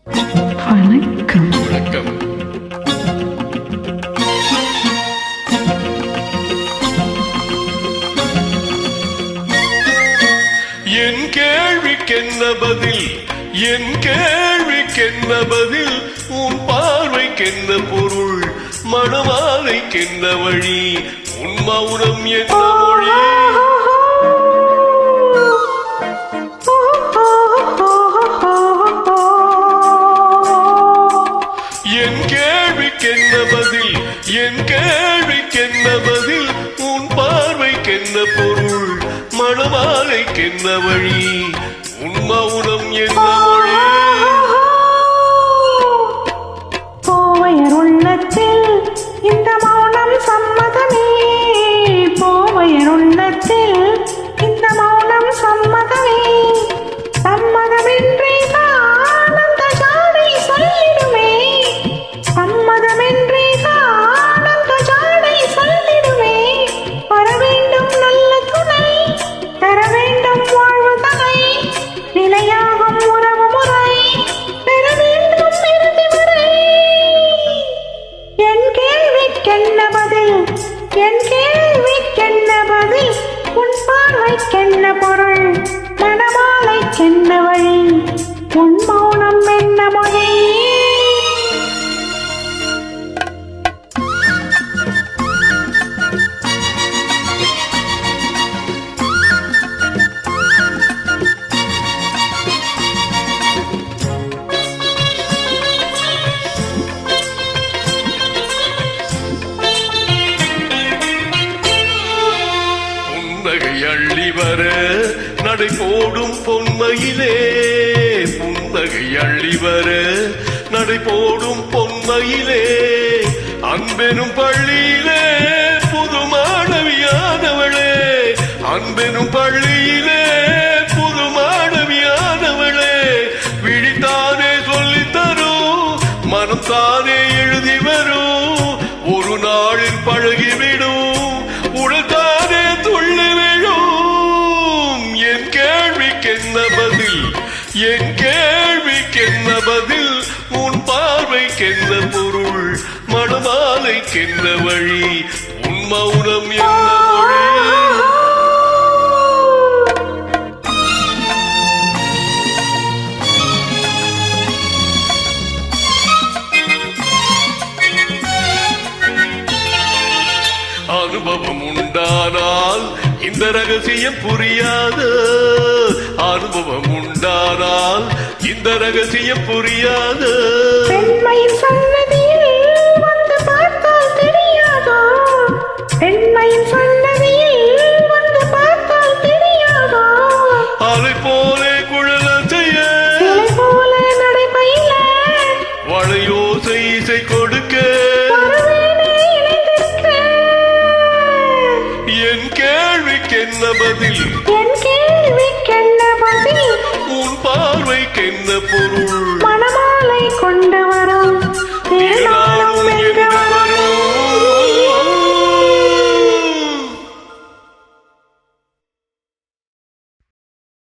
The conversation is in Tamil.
வணக்கம். வணக்கம். என் கேள்விக்கென்ன பதில், என் கேள்விக்கென்ன பதில், உன் பார்வைக்கென்ன பொருள், மணமாலைக்கென்ன வழி, உன் மௌனம் என்ன மொழி? என் கேள்விக்கென்ன பதில், என் கேள்விக்கென்ன பதில், உன் பார்வைக்கென்ன பொருள், மணமாலைக்கென்ன வழி, உன் மௌனம் என்ன மொழி? போவையர் உள்ளத்தில் இந்த மௌனம் சம்மதமே, போவையர் உள்ளத்தில் இந்த மௌனம் சம்மதமே, சம்மதமின்றி தான் அந்த ஜாடை சொல்லிடுமே, சம்மதமின்றி தான் அந்த ஜாடை சொல்லிடுமே, வர வேண்டும் நல்ல துணை, தர வேண்டும் வாழ்வு தகை, நிலையாகும் உறவு முறை, பெற வேண்டும் இறுதி வரை. என் கேள்விக்கென்ன பதில், என் கேள்விக்கென்ன பதில், உன் பார்வைக்கென்ன பொருள், மணமாலைக்கென்ன வழி, உன் மௌனம் என்ன மொழி? புன்னகை அள்ளி வர நடை போடும் பொன்மையிலே, புன்னகை அள்ளி வர நடை போடும் பொன்மையிலே, அன்பெனும் பள்ளியிலே புது மாணவியானவளே, அன்பெனும் பள்ளியிலே புது மாணவியானவளே, விழித்தானே சொல்லித் தரும், மனம் தானே எழுதி வரும், ஒரு நாளில் பழகிவிடும், உடல் தானே துள்ளி விழும். என் கேள்விக்கென்ன பதில், என் கேள்விக்கென்ன பதில், உன் பார்வைக்கென்ன பொருள், மணமாலைக்கென்ன வழி, உன் மௌனம் என்ன மொழி? அனுபவம் உண்டானால் இந்த ரகசியம் புரியாது, அனுபவம் உண்டானால் இந்த ரகசியம் புரியாது. பெண்மையின் சன்னதியில் வந்து பார்த்தால் தெரியாதோ, பெண்மையின் சன்னதியில்